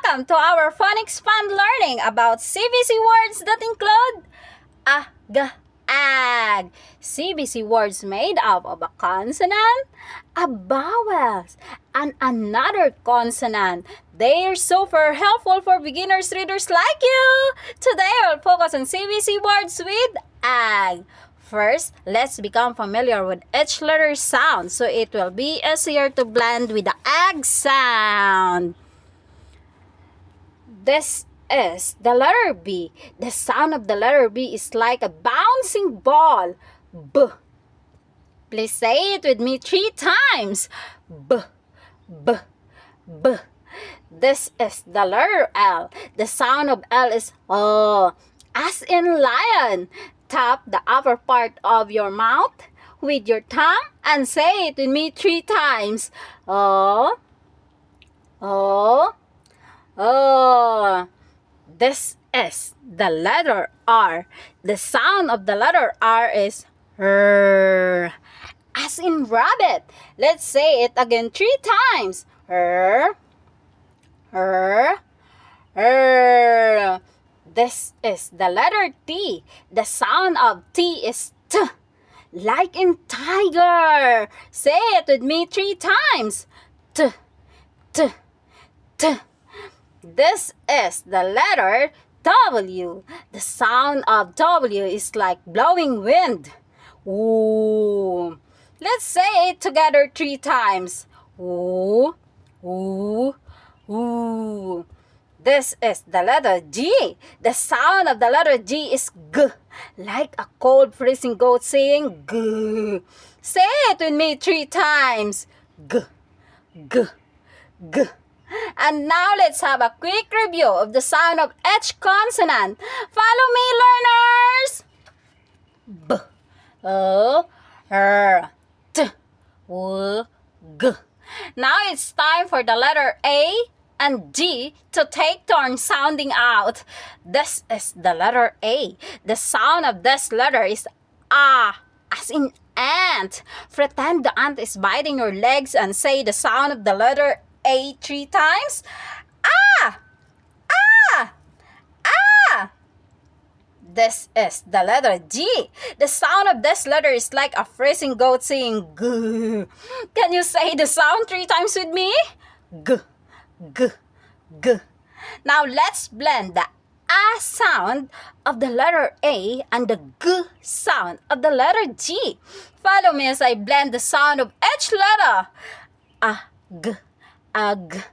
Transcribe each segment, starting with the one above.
welcome to our phonics fun learning about CVC words that include a, g, ag. CVC words made up of a consonant, a vowel, and another consonant. They are super helpful for beginners readers like you. Today, I'll focus on CVC words with ag. First, let's become familiar with each letter sound so it will be easier to blend with the ag sound. This is the letter B. The sound of the letter B is like a bouncing ball. B. Please say it with me 3 times. B, B, B. This is the letter L. The sound of L is as in lion. Tap the upper part of your mouth with your tongue and say it with me 3 times. Oh. This is the letter R. The sound of the letter R is R. As in rabbit. Let's say it again 3 times. R. This is the letter T. The sound of T is T. Like in tiger. Say it with me 3 times. T. T. T. This is the letter W. The sound of W is like blowing wind. Ooh. Let's say it together 3 times. Ooh. Ooh. Ooh. This is the letter G. The sound of the letter G is G. Like a cold freezing goat saying G. Say it with me 3 times. G. G. G. And now let's have a quick review of the sound of each consonant. Follow me, learners. B. R. T. W. G. Now it's time for the letter A and G to take turns sounding out. This is the letter A. The sound of this letter is A, as in ant. Pretend the ant is biting your legs and say the sound of the letter A 3 times. Ah! Ah! Ah! This is the letter G. The sound of this letter is like a freezing goat saying G. Can you say the sound 3 times with me? G. G, G. Now let's blend the A sound of the letter A and the G sound of the letter G. Follow me as I blend the sound of each letter. A, G, ag,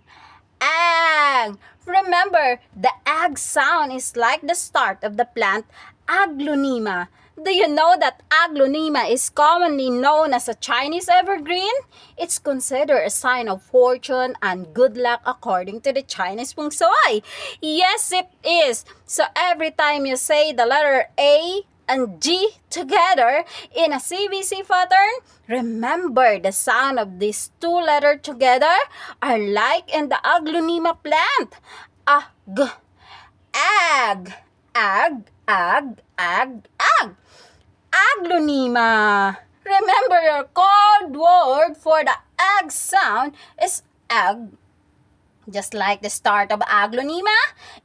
ag. Remember, the ag sound is like the start of the plant Aglaonema. Do you know that Aglaonema is commonly known as a Chinese evergreen? It's considered a sign of fortune and good luck according to the Chinese feng shui. Yes, it is. So every time you say the letter A and G together in a CVC pattern, remember the sound of these 2 letters together are like in the Aglaonema plant. Ag, ag, ag, ag, ag, ag. Aglaonema. Remember, your code word for the ag sound is ag. Just like the start of Aglaonema,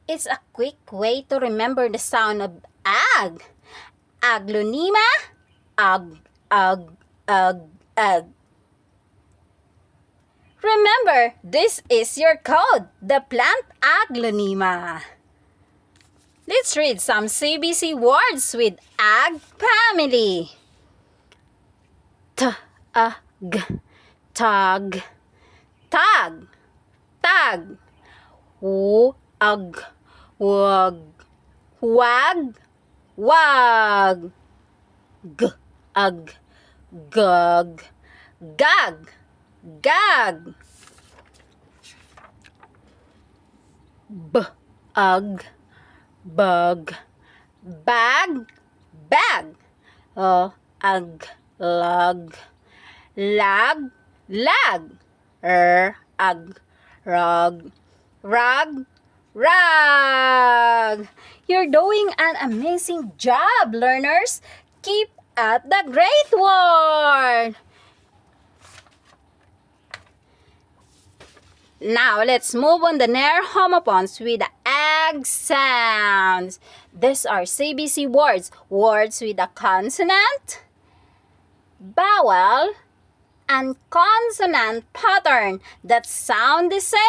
it's a quick way to remember the sound of ag. Aglaonema, ag, ag, ag, ag. Remember, this is your code, the plant Aglaonema. Let's read some CVC words with ag family. T-a-g, tag, tag, tag. W-ag, wag, wag, wag. G-ag, gag, gag, gag. B-ag, bug, bag, bag. Ag, lug, lag, lag. Ag, rug, rug, rug. You're doing an amazing job, learners. Keep up the great work. Now, let's move on the near-homophones with the ag sounds. These are CVC words. Words with a consonant, vowel, and consonant pattern that sound the same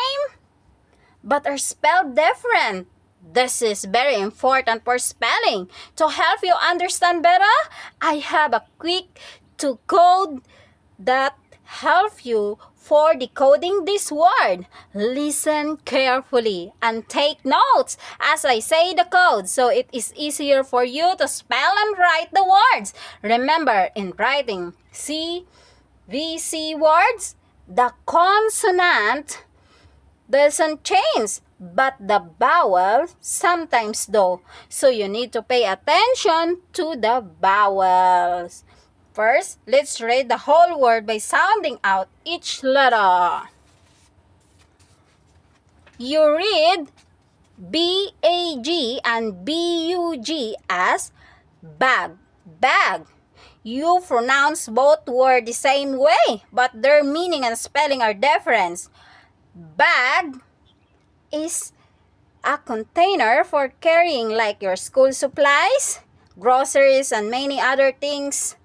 but are spelled different. This is very important for spelling. To help you understand better, I have a quick to code that help you for decoding this word. Listen carefully and take notes as I say the code so it is easier for you to spell and write the words. Remember, in writing CVC words, the consonant doesn't change, but the vowel sometimes do. So you need to pay attention to the vowels. First, let's read the whole word by sounding out each letter. You read B-A-G and B-U-G as bag, bag. You pronounce both words the same way, but their meaning and spelling are different. Bag is a container for carrying like your school supplies, groceries, and many other things,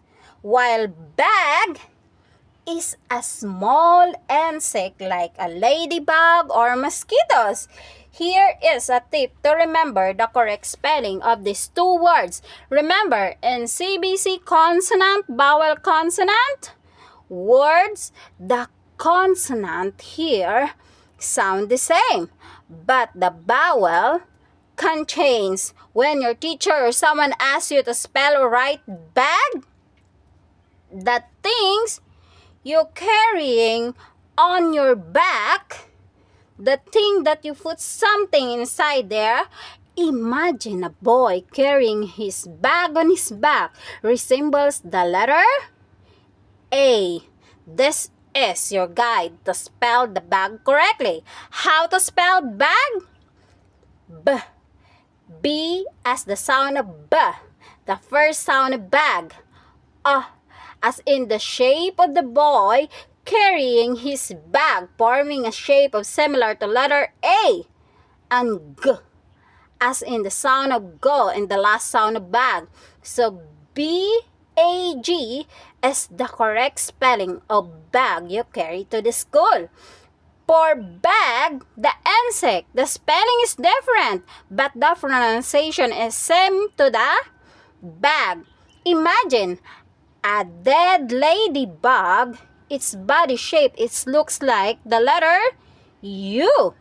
while bag is a small insect like a ladybug or mosquitoes. Here is a tip to remember the correct spelling of these two words. Remember, in CBC consonant, vowel consonant, words, the consonant here sound the same, but the vowel can change. When your teacher or someone asks you to spell or write bag, the things you're carrying on your back, the thing that you put something inside there, imagine a boy carrying his bag on his back resembles the letter A. This is your guide to spell the bag correctly. How to spell bag? B. B as the sound of B. The first sound of bag. As in the shape of the boy carrying his bag, forming a shape of similar to letter A. And G as in the sound of go in the last sound of bag. So B-A-G is the correct spelling of bag you carry to the school. For bag, the insect, the spelling is different, but the pronunciation is same to the bag. Imagine a dead ladybug. Its body shape, it looks like the letter U.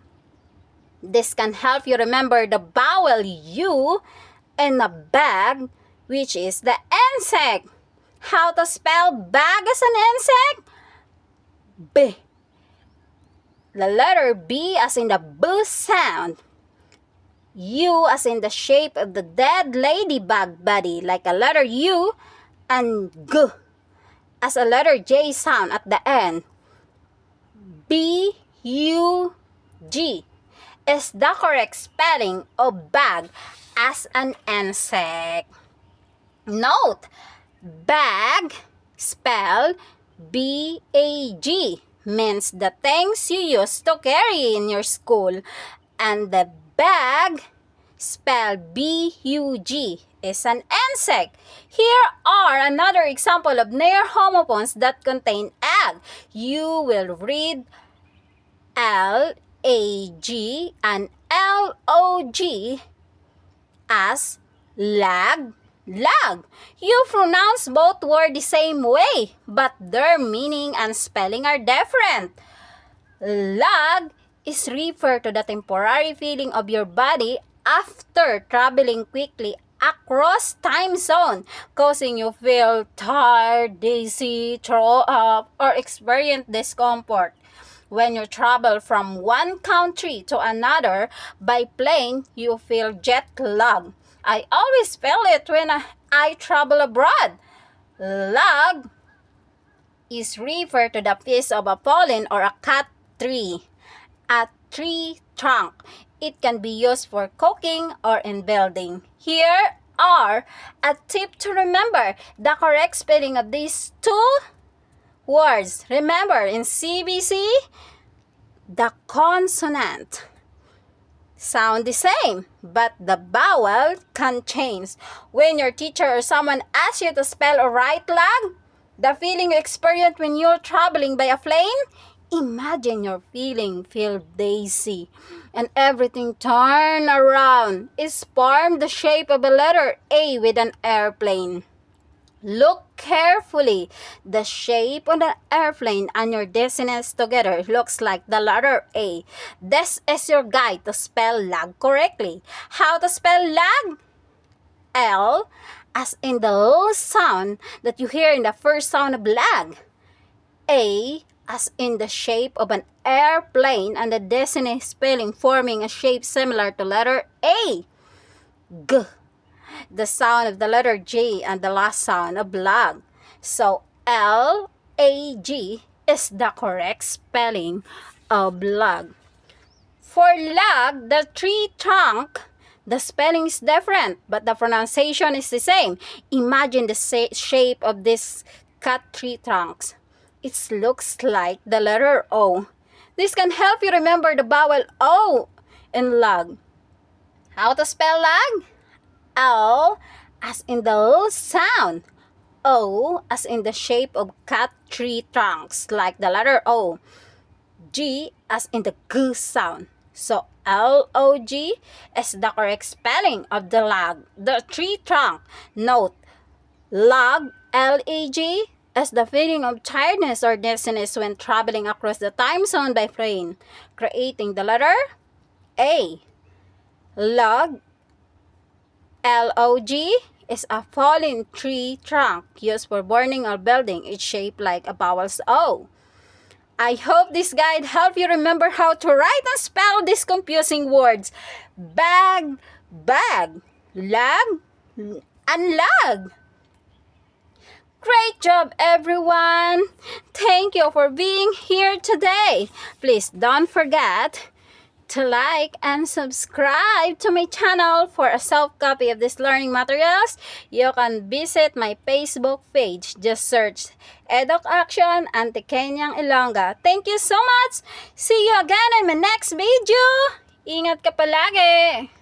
This can help you remember the vowel U in a bag, which is the insect. How to spell bag as an insect? B. The letter B as in the B sound. U as in the shape of the dead ladybug body, like a letter U, and G as a letter J sound at the end. B-U-G is the correct spelling of bag as an insect. Note, bag, spelled B-A-G, means the things you use to carry in your school, and the bag, spelled B-U-G, is an insect. Here are another example of near-homophones that contain ag. You will read L-A-G and L-O-G as lag, lag. You pronounce both words the same way, but their meaning and spelling are different. Lag is referred to the temporary feeling of your body after traveling quickly across time zone, causing you feel tired, dizzy, throw up, or experience discomfort. When you travel from one country to another by plane, you feel jet lag. I always feel it when I travel abroad. Lag is referred to the piece of a fallen or a cut tree, a tree trunk. It can be used for cooking or in building. Here are a tip to remember the correct spelling of these two words. Remember, in CBC, The consonant sound the same, but the vowel can change. When your teacher or someone asks you to spell or write lag, the feeling you experience when you're traveling by a plane, imagine your feeling feel daisy and everything turn around is formed the shape of a letter A with an airplane. Look carefully. The shape of the airplane and your destinies together looks like the letter A. This is your guide to spell lag correctly. How to spell lag? L as in the L sound that you hear in the first sound of lag. A as in the shape of an airplane and the destiny spelling forming a shape similar to letter A. G, the sound of the letter J and the last sound of lag. So L-A-G is the correct spelling of lag. For lag, the tree trunk, the spelling is different, but the pronunciation is the same. Imagine the shape of this cut tree trunks. It looks like the letter O. This can help you remember the vowel O in lag. How to spell lag? L as in the L sound. O as in the shape of cut tree trunks like the letter O. G as in the G sound. So L-O-G is the correct spelling of the lag, the tree trunk. Note, lag, L-A-G, is the feeling of tiredness or dizziness when traveling across the time zone by plane, creating the letter A. Log, L-O-G, is a fallen tree trunk used for burning or building. It's shaped like a vowel's O. I hope this guide helped you remember how to write and spell these confusing words. Bag, bag, lag, and lag. Great job, everyone! Thank you for being here today. Please don't forget to like and subscribe to my channel. For a self-copy of these learning materials, you can visit my Facebook page. Just search Eduk Action and Kenyang Ilongga. Thank you so much! See you again in my next video! Ingat ka palagi!